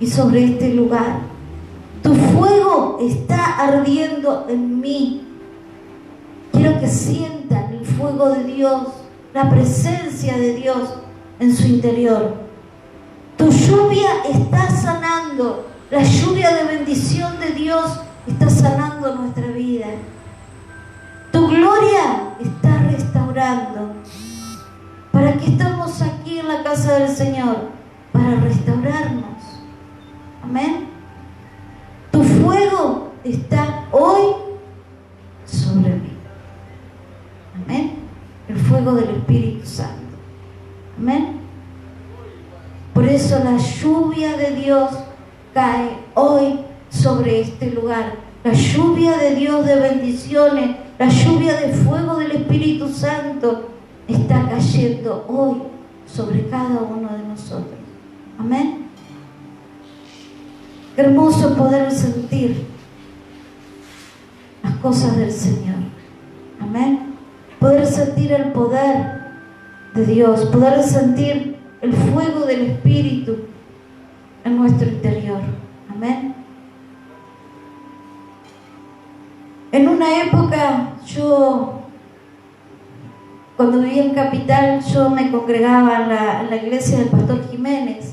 y sobre este lugar. Tu fuego está ardiendo en mí. Quiero que sientan el fuego de Dios, la presencia de Dios en su interior. Tu lluvia está sanando, la lluvia de bendición de Dios está sanando nuestra vida. Tu gloria está restaurando. ¿Para qué estamos aquí en la casa del Señor? Para restaurarnos. Amén. Tu fuego está hoy sobre mí. Amén. El fuego del Espíritu Santo. Amén. Por eso la lluvia de Dios cae hoy sobre este lugar. La lluvia de Dios de bendiciones, la lluvia de fuego del Espíritu Santo está cayendo hoy sobre cada uno de nosotros. Amén. Qué hermoso poder sentir las cosas del Señor. Amén. Poder sentir el poder de Dios, poder sentir el fuego del Espíritu en nuestro interior. Amén. En una época, cuando vivía en Capital, yo me congregaba en la iglesia del Pastor Jiménez,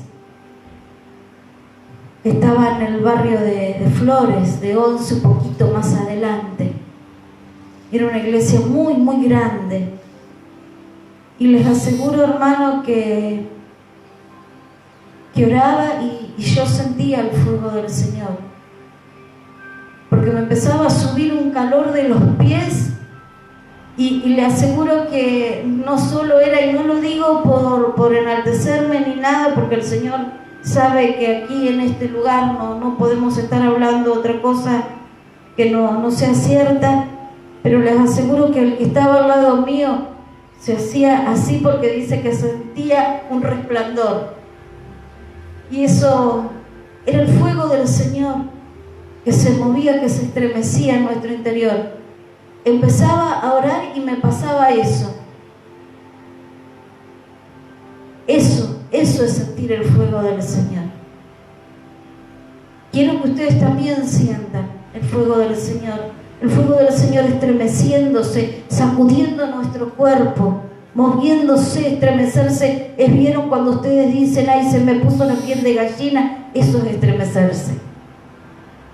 que estaba en el barrio de Flores, de 11, un poquito más adelante. Era una iglesia muy, muy grande. Y les aseguro, hermano, que oraba y yo sentía el fuego del Señor. Porque me empezaba a subir un calor de los pies y le aseguro que no solo era, y no lo digo por enaltecerme ni nada, porque el Señor sabe que aquí en este lugar no podemos estar hablando otra cosa que no sea cierta, pero les aseguro que el que estaba al lado mío se hacía así porque dice que sentía un resplandor. Y eso era el fuego del Señor que se movía, que se estremecía en nuestro interior. Empezaba a orar y me pasaba eso. Eso es sentir el fuego del Señor. Quiero que ustedes también sientan el fuego del Señor. El fuego del Señor estremeciéndose, sacudiendo nuestro cuerpo, moviéndose, estremecerse. ¿Vieron cuando ustedes dicen, ay, se me puso la piel de gallina? Eso es estremecerse.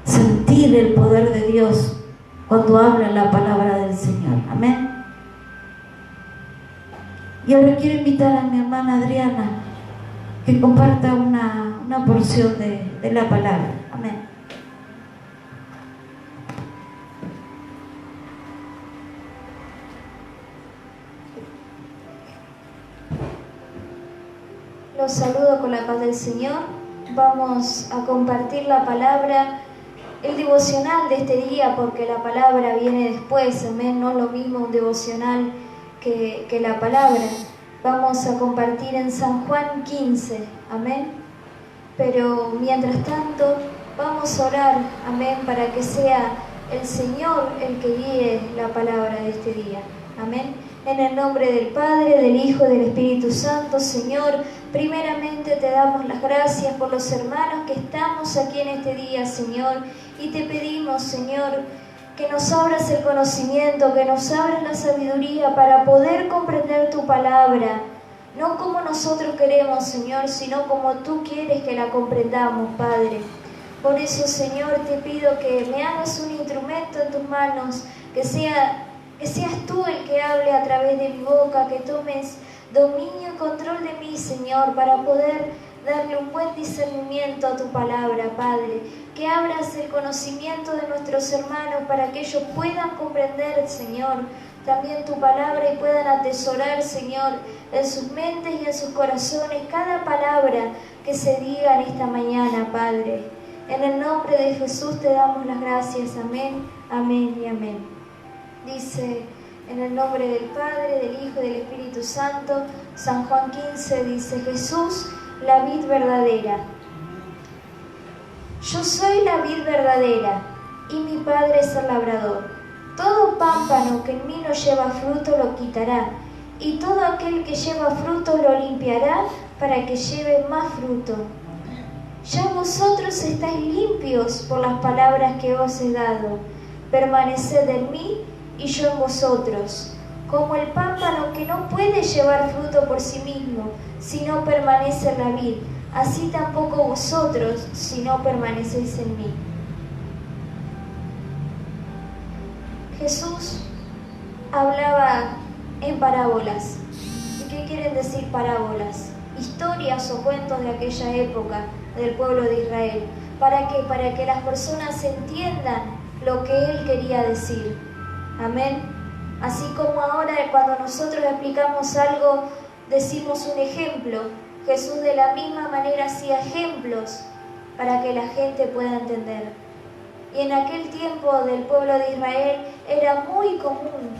Sentir el poder de Dios cuando habla la palabra del Señor. Amén. Y ahora quiero invitar a mi hermana Adriana que comparta una porción de la palabra. Amén. Los saludo con la paz del Señor. Vamos a compartir la palabra, el devocional de este día, porque la palabra viene después. Amén. No es lo mismo un devocional que la palabra. Vamos a compartir en San Juan 15. Amén. Pero mientras tanto, vamos a orar. Amén. Para que sea el Señor el que guíe la palabra de este día. Amén. En el nombre del Padre, del Hijo y del Espíritu Santo. Señor, primeramente te damos las gracias por los hermanos que estamos aquí en este día, Señor, y te pedimos, Señor, que nos abras el conocimiento, que nos abras la sabiduría para poder comprender tu palabra, no como nosotros queremos, Señor, sino como tú quieres que la comprendamos, Padre. Por eso, Señor, te pido que me hagas un instrumento en tus manos, que seas tú el que hable a través de mi boca, que tomes dominio y control de mí, Señor, para poder darle un buen discernimiento a tu palabra, Padre. Que abras el conocimiento de nuestros hermanos para que ellos puedan comprender, Señor, también tu palabra y puedan atesorar, Señor, en sus mentes y en sus corazones cada palabra que se diga en esta mañana, Padre. En el nombre de Jesús te damos las gracias. Amén, amén y amén. Dice, en el nombre del Padre, del Hijo y del Espíritu Santo, San Juan 15 dice, Jesús, la vid verdadera. Yo soy la vid verdadera, y mi Padre es el labrador. Todo pámpano que en mí no lleva fruto lo quitará, y todo aquel que lleva fruto lo limpiará para que lleve más fruto. Ya vosotros estáis limpios por las palabras que os he dado. Permaneced en mí y yo en vosotros. Como el pámpano que no puede llevar fruto por sí mismo, si no permanece en la vid, así tampoco vosotros, si no permanecéis en mí. Jesús hablaba en parábolas. ¿Y qué quieren decir parábolas? Historias o cuentos de aquella época del pueblo de Israel. ¿Para qué? Para que las personas entiendan lo que Él quería decir. Amén. Así como ahora cuando nosotros explicamos algo, decimos un ejemplo. Jesús de la misma manera hacía ejemplos para que la gente pueda entender. Y en aquel tiempo del pueblo de Israel era muy común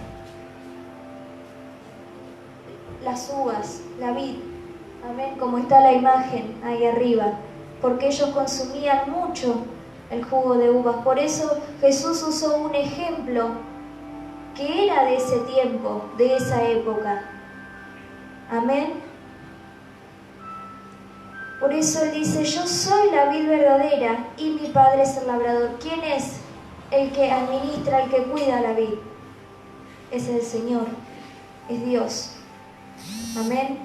las uvas, la vid, amén, como está la imagen ahí arriba, porque ellos consumían mucho el jugo de uvas. Por eso Jesús usó un ejemplo que era de ese tiempo, de esa época. Amén. Por eso Él dice, yo soy la vid verdadera y mi Padre es el labrador. ¿Quién es el que administra, el que cuida la vid? Es el Señor, es Dios. Amén.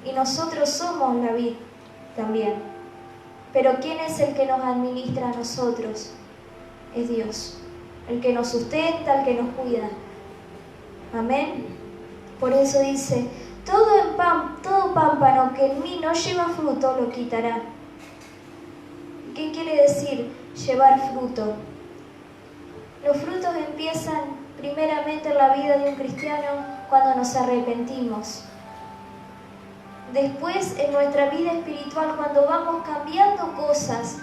Y nosotros somos la vid también. Pero ¿quién es el que nos administra a nosotros? Es Dios, el que nos sustenta, el que nos cuida. Amén. Por eso dice, todo pámpano que en mí no lleva fruto lo quitará. ¿Qué quiere decir llevar fruto? Los frutos empiezan primeramente en la vida de un cristiano cuando nos arrepentimos. Después en nuestra vida espiritual cuando vamos cambiando cosas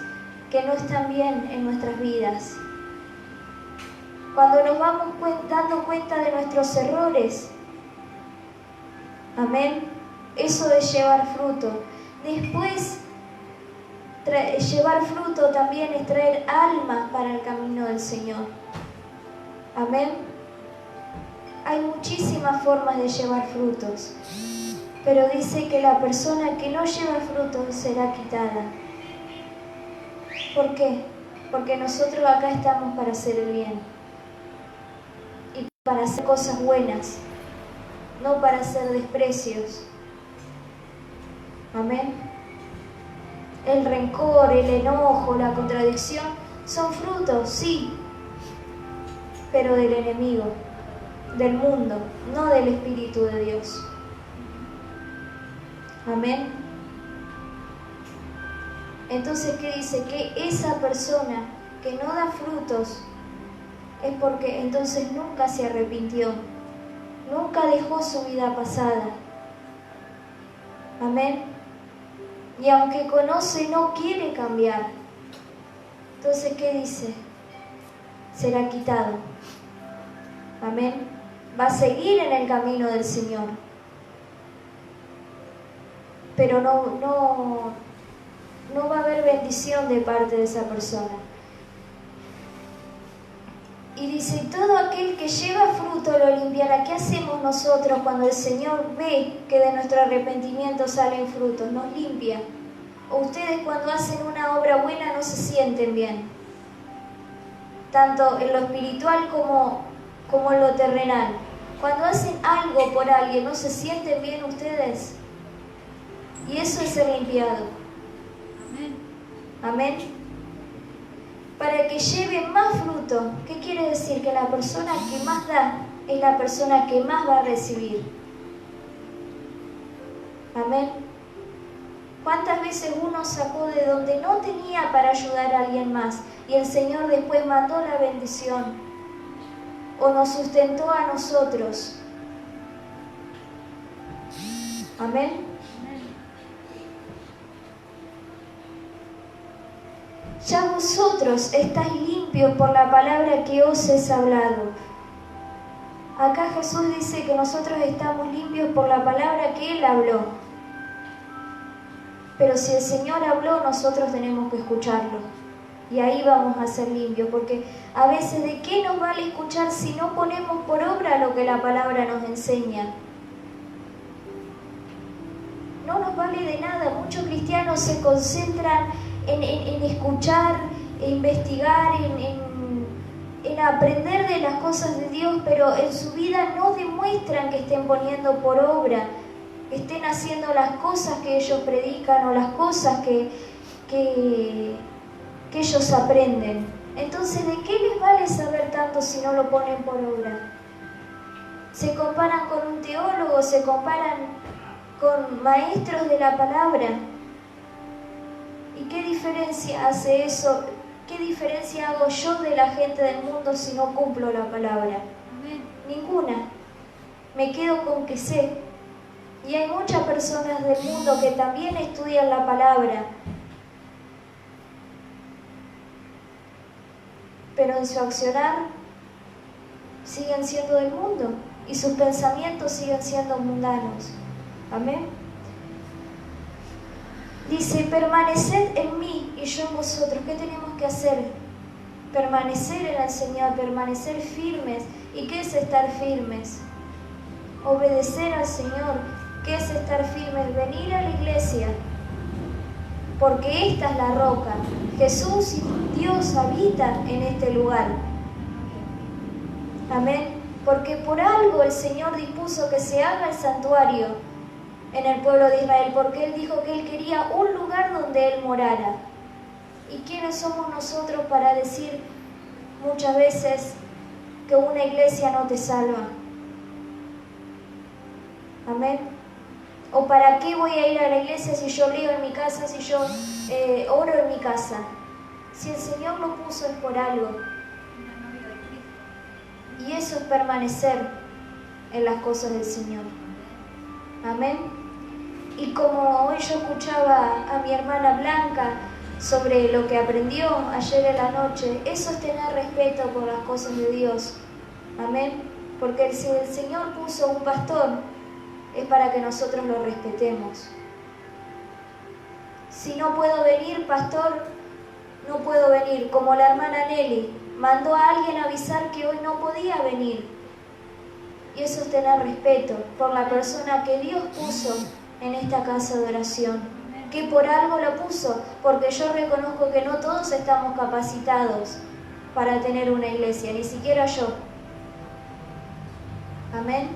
que no están bien en nuestras vidas. Cuando nos vamos dando cuenta de nuestros errores. Amén. Eso es llevar fruto. Después, llevar fruto también es traer almas para el camino del Señor. Amén. Hay muchísimas formas de llevar frutos. Pero dice que la persona que no lleva frutos será quitada. ¿Por qué? Porque nosotros acá estamos para hacer el bien. Y para hacer cosas buenas. No para hacer desprecios. Amén. El rencor, el enojo, la contradicción son frutos, sí, pero del enemigo, del mundo, no del Espíritu de Dios. Amén. Entonces, ¿qué dice? Que esa persona que no da frutos es porque entonces nunca se arrepintió, nunca dejó su vida pasada. Amén. Y aunque conoce, no quiere cambiar. Entonces, ¿qué dice? Será quitado. Amén. Va a seguir en el camino del Señor. Pero no va a haber bendición de parte de esa persona. Y dice, todo aquel que lleva fruto lo limpiará. ¿Qué hacemos nosotros cuando el Señor ve que de nuestro arrepentimiento salen frutos? Nos limpia. O ustedes cuando hacen una obra buena no se sienten bien. Tanto en lo espiritual como en lo terrenal. Cuando hacen algo por alguien, ¿no se sienten bien ustedes? Y eso es ser limpiado. Amén. Amén. Para que lleve más fruto. ¿Qué quiere decir? Que la persona que más da es la persona que más va a recibir. Amén. ¿Cuántas veces uno sacó de donde no tenía para ayudar a alguien más y el Señor después mandó la bendición o nos sustentó a nosotros? Amén. Ya vosotros estáis limpios por la palabra que os he hablado. Acá Jesús dice que nosotros estamos limpios por la palabra que Él habló. Pero si el Señor habló, nosotros tenemos que escucharlo. Y ahí vamos a ser limpios, porque a veces ¿de qué nos vale escuchar si no ponemos por obra lo que la palabra nos enseña? No nos vale de nada. Muchos cristianos se concentran en escuchar, en investigar, en aprender de las cosas de Dios, pero en su vida no demuestran que estén poniendo por obra, que estén haciendo las cosas que ellos predican o las cosas que ellos aprenden. Entonces, ¿de qué les vale saber tanto si no lo ponen por obra? Se comparan con un teólogo, se comparan con maestros de la palabra. ¿Y qué diferencia hace eso? ¿Qué diferencia hago yo de la gente del mundo si no cumplo la palabra? Ninguna. Me quedo con que sé. Y hay muchas personas del mundo que también estudian la palabra, pero en su accionar siguen siendo del mundo y sus pensamientos siguen siendo mundanos. Amén. Dice, permaneced en mí y yo en vosotros. ¿Qué tenemos que hacer? Permanecer en el Señor, permanecer firmes. ¿Y qué es estar firmes? Obedecer al Señor. ¿Qué es estar firmes? Venir a la iglesia, porque esta es la roca. Jesús y Dios habitan en este lugar. Amén. Porque por algo el Señor dispuso que se haga el santuario en el pueblo de Israel, porque Él dijo que Él quería un lugar donde Él morara. ¿Y quiénes somos nosotros para decir muchas veces que una iglesia no te salva? Amén. ¿O para qué voy a ir a la iglesia si yo leo en mi casa, si yo oro en mi casa? Si el Señor lo puso es por algo. Y eso es permanecer en las cosas del Señor. Amén. Y como hoy yo escuchaba a mi hermana Blanca sobre lo que aprendió ayer en la noche, eso es tener respeto por las cosas de Dios. Amén. Porque si el Señor puso un pastor, es para que nosotros lo respetemos. Si no puedo venir, pastor, no puedo venir. Como la hermana Nelly mandó a alguien a avisar que hoy no podía venir. Y eso es tener respeto por la persona que Dios puso en esta casa de oración. Que por algo la puso, porque yo reconozco que no todos estamos capacitados para tener una iglesia, ni siquiera yo. Amén.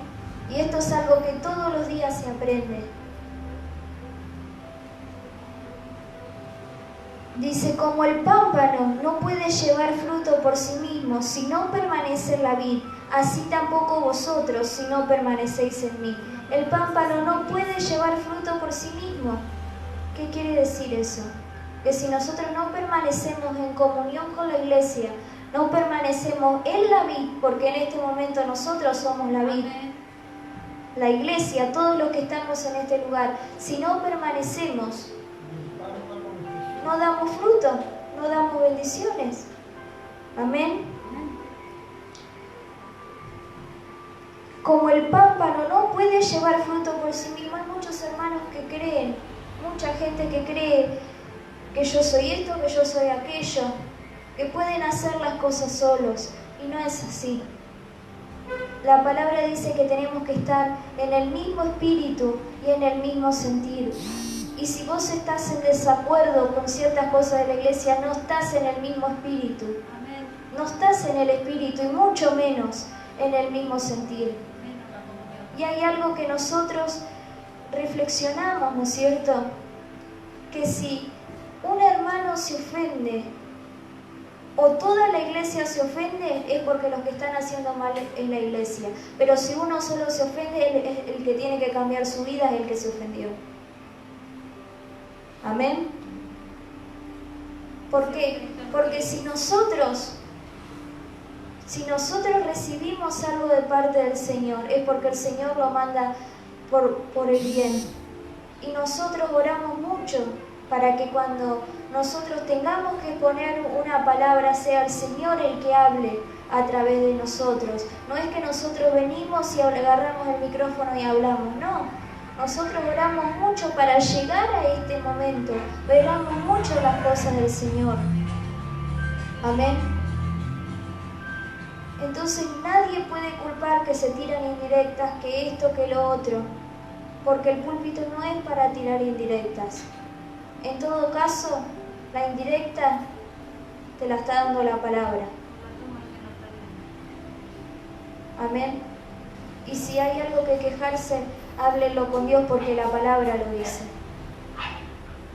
Y esto es algo que todos los días se aprende. Dice, como el pámpano no puede llevar fruto por sí mismo si no permanece en la vid, así tampoco vosotros si no permanecéis en mí. El pámpano no puede llevar fruto por sí mismo. ¿Qué quiere decir eso? Que si nosotros no permanecemos en comunión con la iglesia, no permanecemos en la vid, porque en este momento nosotros somos la vid, la iglesia, todos los que estamos en este lugar, si no permanecemos, no damos fruto, no damos bendiciones. Amén. Como el pámpano no puede llevar fruto por sí mismo, hay muchos hermanos que creen, mucha gente que cree que yo soy esto, que yo soy aquello, que pueden hacer las cosas solos, y no es así. La palabra dice que tenemos que estar en el mismo espíritu y en el mismo sentir. Y si vos estás en desacuerdo con ciertas cosas de la iglesia, no estás en el mismo espíritu. No estás en el espíritu y mucho menos en el mismo sentir. Y hay algo que nosotros reflexionamos, ¿no es cierto? Que si un hermano se ofende o toda la iglesia se ofende, es porque los que están haciendo mal es la iglesia. Pero si uno solo se ofende, el que tiene que cambiar su vida es el que se ofendió. Amén. ¿Por qué? Porque si nosotros recibimos algo de parte del Señor, es porque el Señor lo manda por el bien. Y nosotros oramos mucho para que cuando nosotros tengamos que poner una palabra, sea el Señor el que hable a través de nosotros. No es que nosotros venimos y agarramos el micrófono y hablamos, no. Nosotros oramos mucho para llegar a este momento. Oramos mucho las cosas del Señor. Amén. Entonces nadie puede culpar que se tiran indirectas, que esto, que lo otro. Porque el púlpito no es para tirar indirectas. En todo caso, La indirecta te la está dando la palabra. Amén. Y si hay algo que quejarse, háblenlo con Dios porque la palabra lo dice.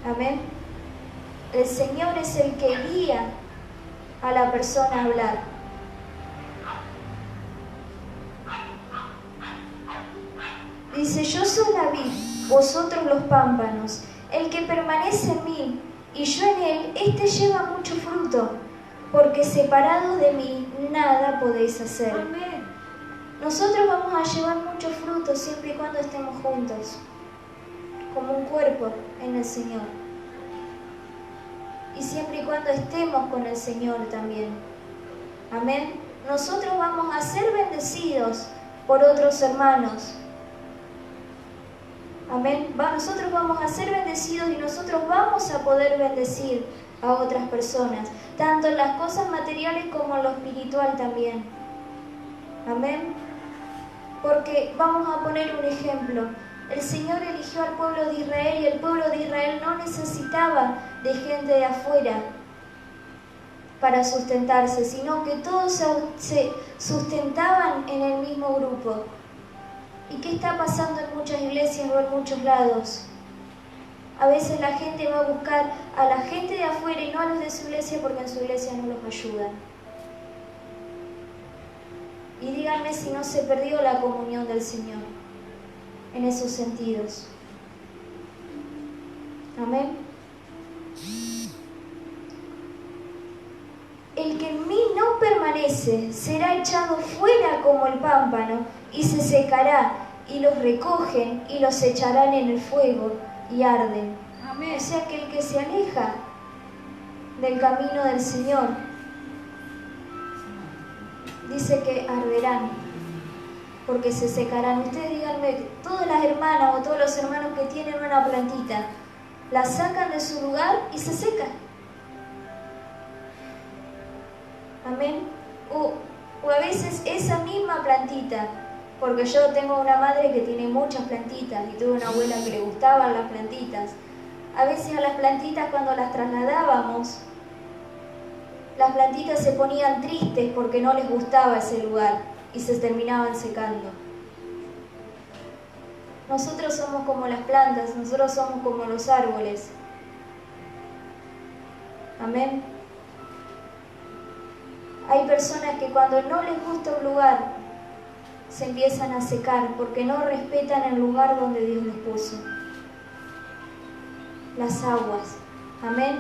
Amén. El Señor es el que guía a la persona a hablar. Dice, yo soy la vid, vosotros los pámpanos. El que permanece en mí y yo en él, éste lleva mucho fruto, porque separados de mí nada podéis hacer. Amén. Nosotros vamos a llevar mucho fruto siempre y cuando estemos juntos, como un cuerpo en el Señor. Y siempre y cuando estemos con el Señor también. Amén. Nosotros vamos a ser bendecidos por otros hermanos. Amén. Nosotros vamos a ser bendecidos y nosotros vamos a poder bendecir a otras personas, tanto en las cosas materiales como en lo espiritual también. Amén. Porque vamos a poner un ejemplo. El Señor eligió al pueblo de Israel y el pueblo de Israel no necesitaba de gente de afuera para sustentarse, sino que todos se sustentaban en el mismo grupo. ¿Y qué está pasando en muchas iglesias o en muchos lados? A veces la gente va a buscar a la gente de afuera y no a los de su iglesia porque en su iglesia no los ayudan. Y díganme si no se perdió la comunión del Señor en esos sentidos. Amén. El que en mí no permanece será echado fuera como el pámpano y se secará, y los recogen y los echarán en el fuego y arden. Amén. O sea que el que se aleja del camino del Señor, dice que arderán, porque se secarán. Ustedes díganme, todas las hermanas o todos los hermanos que tienen una plantita, la sacan de su lugar y se seca. Amén. O a veces esa misma plantita, porque yo tengo una madre que tiene muchas plantitas y tuve una abuela que le gustaban las plantitas. A veces a las plantitas cuando las trasladábamos, las plantitas se ponían tristes porque no les gustaba ese lugar y se terminaban secando. Nosotros somos como las plantas, nosotros somos como los árboles. Amén. Hay personas que cuando no les gusta un lugar, se empiezan a secar porque no respetan el lugar donde Dios les puso. Las aguas. Amén.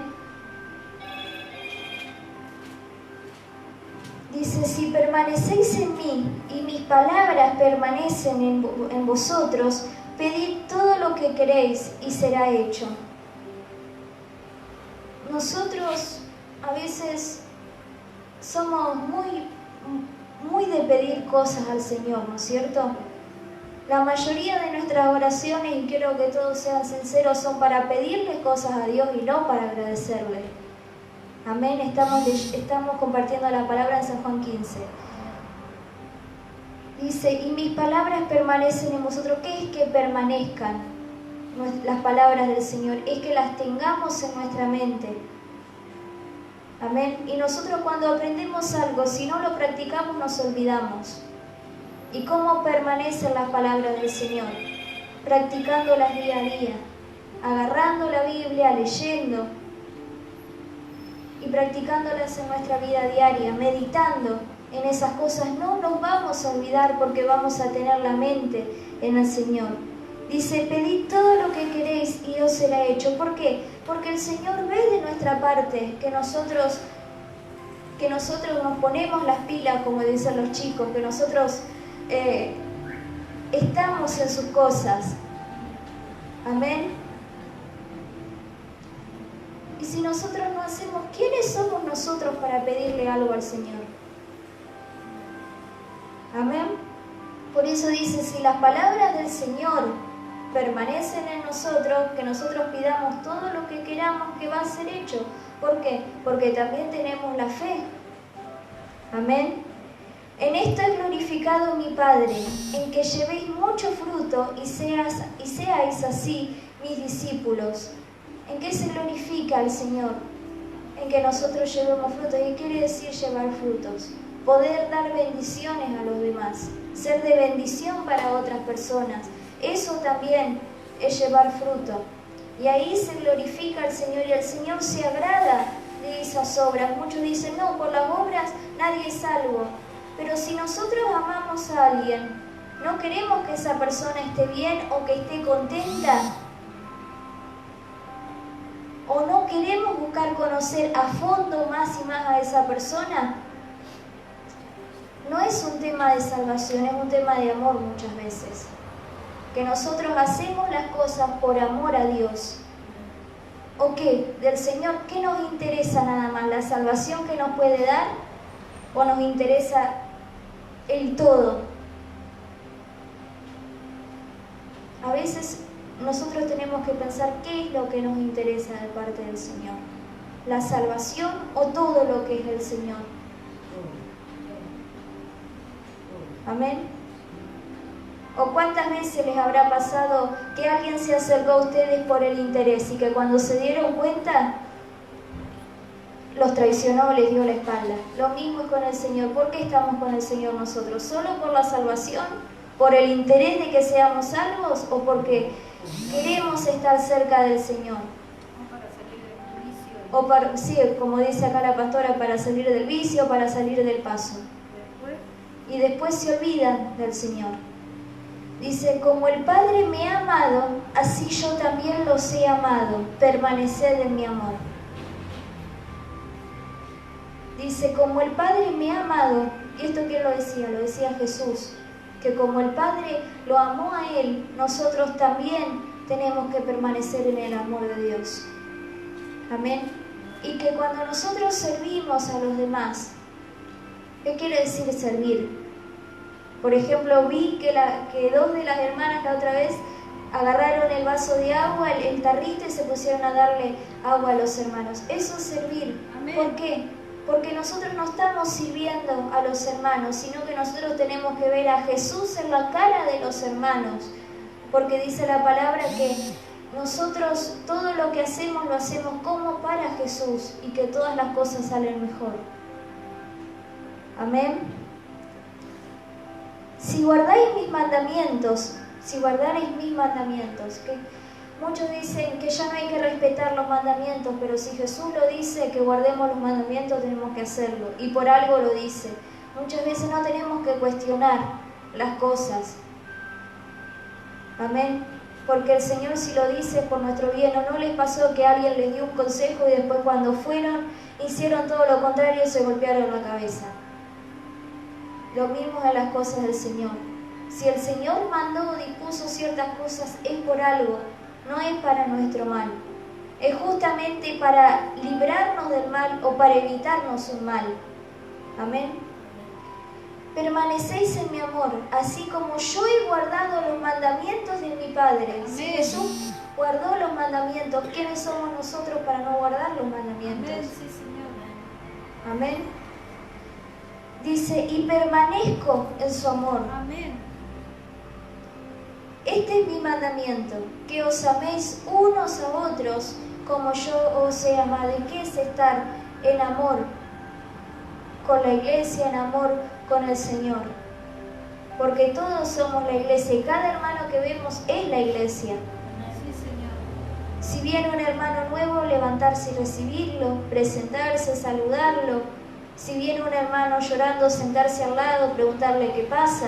Dice, si permanecéis en mí y mis palabras permanecen en vosotros, pedid todo lo que queréis y será hecho. Nosotros a veces somos muy de pedir cosas al Señor, ¿no es cierto? La mayoría de nuestras oraciones, y quiero que todos sean sinceros, son para pedirle cosas a Dios y no para agradecerle. Amén. Estamos compartiendo la palabra en San Juan 15. Dice, y mis palabras permanecen en vosotros. ¿Qué es que permanezcan las palabras del Señor? Es que las tengamos en nuestra mente. Amén. Y nosotros cuando aprendemos algo, si no lo practicamos, nos olvidamos. ¿Y cómo permanecen las palabras del Señor? Practicándolas día a día, agarrando la Biblia, leyendo y practicándolas en nuestra vida diaria, meditando en esas cosas. No nos vamos a olvidar porque vamos a tener la mente en el Señor. Dice, pedid todo lo que queréis y os será hecho. ¿Por qué? Porque el Señor ve de nuestra parte que nosotros nos ponemos las pilas, como dicen los chicos, que nosotros estamos en sus cosas. Amén. Y si nosotros no hacemos, ¿quiénes somos nosotros para pedirle algo al Señor? Amén. Por eso dice, si las palabras del Señor permanecen en nosotros, que nosotros pidamos todo lo que queramos, que va a ser hecho. ¿Por qué? Porque también tenemos la fe. Amén. En esto es glorificado mi Padre, en que llevéis mucho fruto y seáis así mis discípulos. ¿En qué se glorifica al Señor? en que nosotros llevemos frutos. ¿Y qué quiere decir llevar frutos? Poder dar bendiciones a los demás, ser de bendición para otras personas. Eso también es llevar fruto. Y ahí se glorifica al Señor y el Señor se agrada de esas obras. Muchos dicen, no, por las obras nadie es salvo. Pero si nosotros amamos a alguien, no queremos que esa persona esté bien o que esté contenta, o no queremos buscar conocer a fondo más y más a esa persona, no es un tema de salvación, es un tema de amor muchas veces. Que nosotros hacemos las cosas por amor a Dios. ¿O qué? Del Señor, ¿qué nos interesa nada más? ¿La salvación que nos puede dar? ¿O nos interesa el todo? A veces nosotros tenemos que pensar qué es lo que nos interesa de parte del Señor. ¿La salvación o todo lo que es del Señor? Amén. ¿O cuántas veces les habrá pasado que alguien se acercó a ustedes por el interés y que cuando se dieron cuenta los traicionó o les dio la espalda? Lo mismo es con el Señor. ¿Por qué estamos con el Señor nosotros? ¿Solo por la salvación? ¿Por el interés de que seamos salvos? ¿O porque queremos estar cerca del Señor? O para, sí, como dice acá la pastora, para salir del vicio, para salir del paso. Y después se olvidan del Señor. Dice, como el Padre me ha amado, así yo también los he amado. Permaneced en mi amor. Dice, como el Padre me ha amado, y esto ¿quién lo decía? Lo decía Jesús, que como el Padre lo amó a Él, nosotros también tenemos que permanecer en el amor de Dios. Amén. Y que cuando nosotros servimos a los demás, ¿qué quiere decir servir? Por ejemplo, vi que dos de las hermanas la otra vez agarraron el vaso de agua, el tarrito, y se pusieron a darle agua a los hermanos. Eso es servir. Amén. ¿Por qué? Porque nosotros no estamos sirviendo a los hermanos, sino que nosotros tenemos que ver a Jesús en la cara de los hermanos. Porque dice la palabra que nosotros todo lo que hacemos lo hacemos como para Jesús y que todas las cosas salen mejor. Amén. Si guardáis mis mandamientos, que muchos dicen que ya no hay que respetar los mandamientos, pero si Jesús lo dice que guardemos los mandamientos, tenemos que hacerlo, y por algo lo dice. Muchas veces no tenemos que cuestionar las cosas. Amén. Porque el Señor si lo dice por nuestro bien. ¿O no les pasó que alguien les dio un consejo y después cuando fueron, hicieron todo lo contrario y se golpearon la cabeza? Lo mismo en las cosas del Señor. Si el Señor mandó o dispuso ciertas cosas, es por algo, no es para nuestro mal. Es justamente para librarnos del mal o para evitarnos un mal. Amén. Permanecéis en mi amor, así como yo he guardado los mandamientos de mi Padre. Si Jesús guardó los mandamientos, ¿quiénes somos nosotros para no guardar los mandamientos? Amén, sí, Señor. Amén. Dice, y permanezco en su amor. Amén. Este es mi mandamiento, que os améis unos a otros como yo os he amado. ¿Y qué es estar en amor con la iglesia, en amor con el Señor? Porque todos somos la iglesia y cada hermano que vemos es la iglesia. Sí, Señor. Si viene un hermano nuevo, levantarse y recibirlo, presentarse, saludarlo. Si viene un hermano llorando, sentarse al lado, preguntarle qué pasa.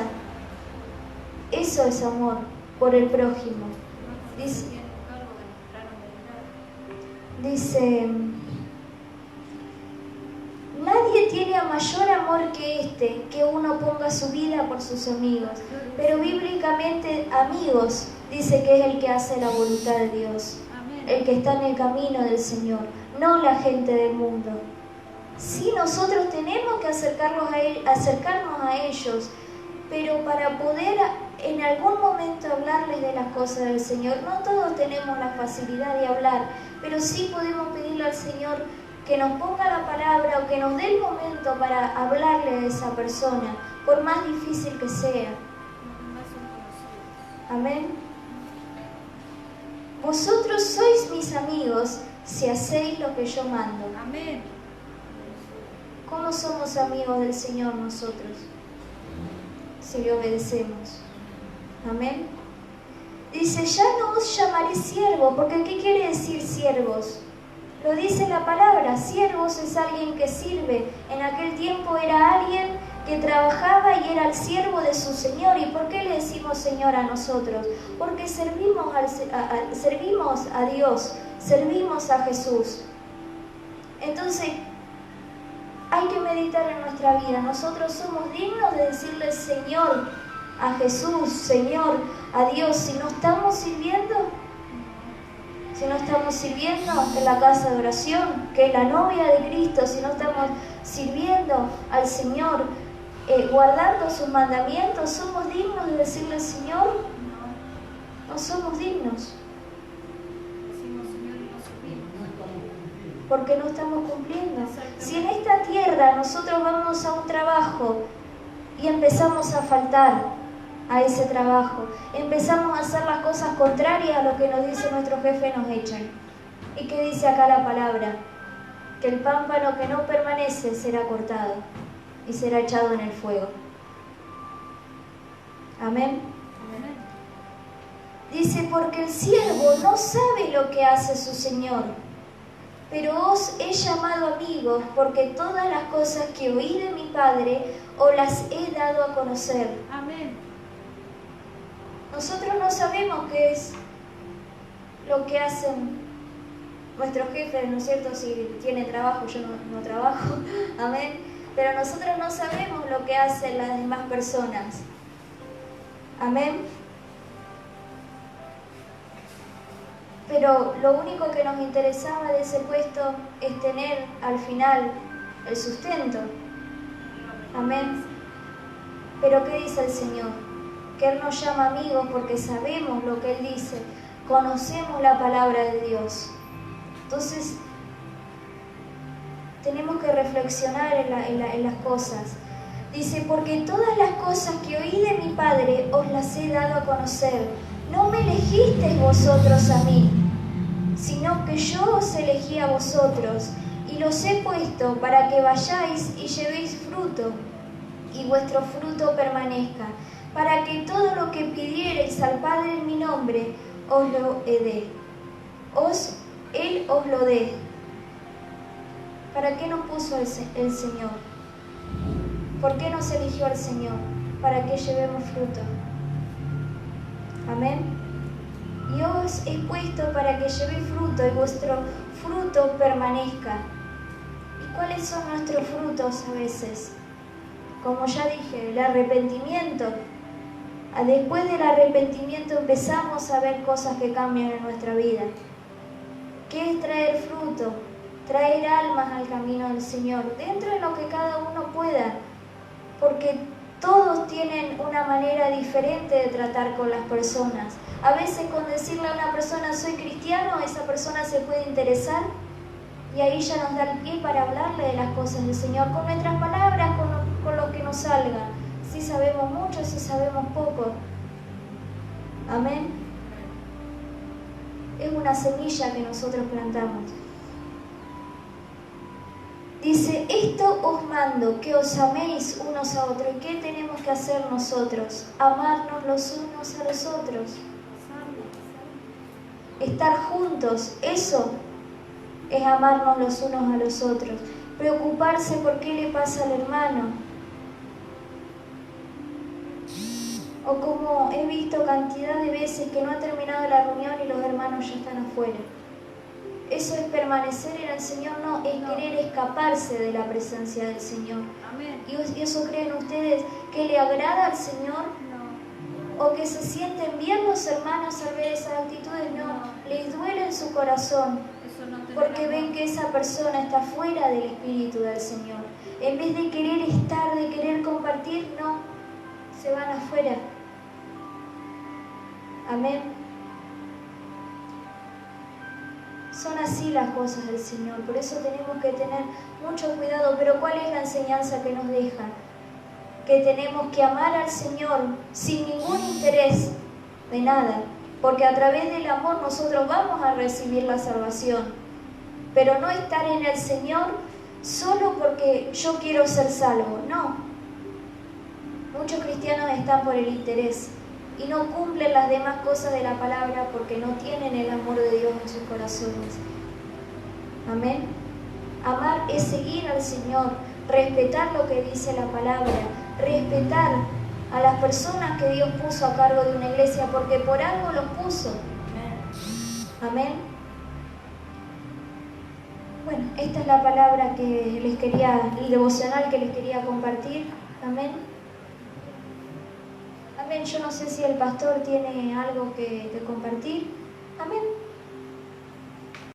Eso es amor por el prójimo. Dice, nadie tiene a mayor amor que este, que uno ponga su vida por sus amigos. Pero bíblicamente, amigos, dice que es el que hace la voluntad de Dios. Amén. El que está en el camino del Señor, no la gente del mundo. Sí, nosotros tenemos que acercarnos a ellos, pero para poder en algún momento hablarles de las cosas del Señor, no todos tenemos la facilidad de hablar, pero sí podemos pedirle al Señor que nos ponga la palabra o que nos dé el momento para hablarle a esa persona, por más difícil que sea. Amén. Vosotros sois mis amigos si hacéis lo que yo mando. Amén. ¿Cómo somos amigos del Señor nosotros? Si le obedecemos. Amén. Dice, ya no os llamaré siervos, porque ¿qué quiere decir siervos? Lo dice la palabra, siervos es alguien que sirve. En aquel tiempo era alguien que trabajaba y era el siervo de su Señor. ¿Y por qué le decimos Señor a nosotros? Porque servimos a Dios, servimos a Jesús. Entonces, hay que meditar en nuestra vida. Nosotros somos dignos de decirle Señor a Jesús, Señor a Dios, si no estamos sirviendo. Si no estamos sirviendo en la casa de oración, que es la novia de Cristo, si no estamos sirviendo al Señor, guardando sus mandamientos, ¿somos dignos de decirle al Señor? No somos dignos. Decimos Señor y no servimos. Porque no estamos cumpliendo. Si en esta tierra nosotros vamos a un trabajo y empezamos a faltar a ese trabajo, empezamos a hacer las cosas contrarias a lo que nos dice nuestro jefe, nos echan. ¿Y qué dice acá la palabra? Que el pámpano que no permanece será cortado y será echado en el fuego. Amén. Amén. Dice, porque el siervo no sabe lo que hace su Señor, pero os he llamado amigos, porque todas las cosas que oí de mi Padre os las he dado a conocer. Amén. Nosotros no sabemos qué es lo que hacen nuestros jefes, ¿no es cierto? Si tiene trabajo, yo no trabajo, amén. Pero nosotros no sabemos lo que hacen las demás personas, amén. Pero lo único que nos interesaba de ese puesto es tener al final el sustento, amén. Pero ¿qué dice el Señor? Que Él nos llama amigos porque sabemos lo que Él dice, conocemos la palabra de Dios. Entonces, tenemos que reflexionar en las cosas. Dice, porque todas las cosas que oí de mi Padre os las he dado a conocer. No me elegisteis vosotros a mí, sino que yo os elegí a vosotros, y los he puesto para que vayáis y llevéis fruto, y vuestro fruto permanezca, para que todo lo que pidiereis al Padre en mi nombre, os lo dé. Él os lo dé. ¿Para qué nos puso el Señor? ¿Por qué nos eligió el Señor? Para que llevemos fruto. Amén. Y os he puesto para que llevéis fruto y vuestro fruto permanezca. ¿Y cuáles son nuestros frutos a veces? Como ya dije, el arrepentimiento. Después del arrepentimiento empezamos a ver cosas que cambian en nuestra vida. ¿Qué es traer fruto? Traer almas al camino del Señor, dentro de lo que cada uno pueda, porque todos tienen una manera diferente de tratar con las personas. A veces con decirle a una persona soy cristiano, esa persona se puede interesar y ahí ya nos da el pie para hablarle de las cosas del Señor, con nuestras palabras, con lo que nos salga. Si sabemos mucho, si sabemos poco. Amén. Es una semilla que nosotros plantamos. Dice, esto os mando, que os améis unos a otros. ¿Y qué tenemos que hacer nosotros? Amarnos los unos a los otros. Estar juntos, eso es amarnos los unos a los otros. Preocuparse por qué le pasa al hermano. O como he visto cantidad de veces que no ha terminado la reunión y los hermanos ya están afuera. Eso es permanecer en el Señor, no, es querer escaparse de la presencia del Señor. Amén. ¿Y eso creen ustedes que le agrada al Señor? No. ¿O que se sienten bien los hermanos al ver esas actitudes? No, les duele en su corazón. Eso no te Porque da ven amor. que esa persona está fuera del Espíritu del Señor. En vez de querer estar, de querer compartir, no, se van afuera. Amén. Son así las cosas del Señor, por eso tenemos que tener mucho cuidado. Pero ¿cuál es la enseñanza que nos deja? Que tenemos que amar al Señor sin ningún interés de nada, porque a través del amor nosotros vamos a recibir la salvación. pero no estar en el Señor solo porque yo quiero ser salvo, no. Muchos cristianos están por el interés y no cumplen las demás cosas de la palabra porque no tienen el amor de Dios en sus corazones. Amén. Amar es seguir al Señor, respetar lo que dice la palabra, respetar a las personas que Dios puso a cargo de una iglesia, porque por algo los puso. Amén. Bueno, esta es la palabra que les quería, el devocional que les quería compartir. Amén. Amén. Yo no sé si el pastor tiene algo que compartir. Amén.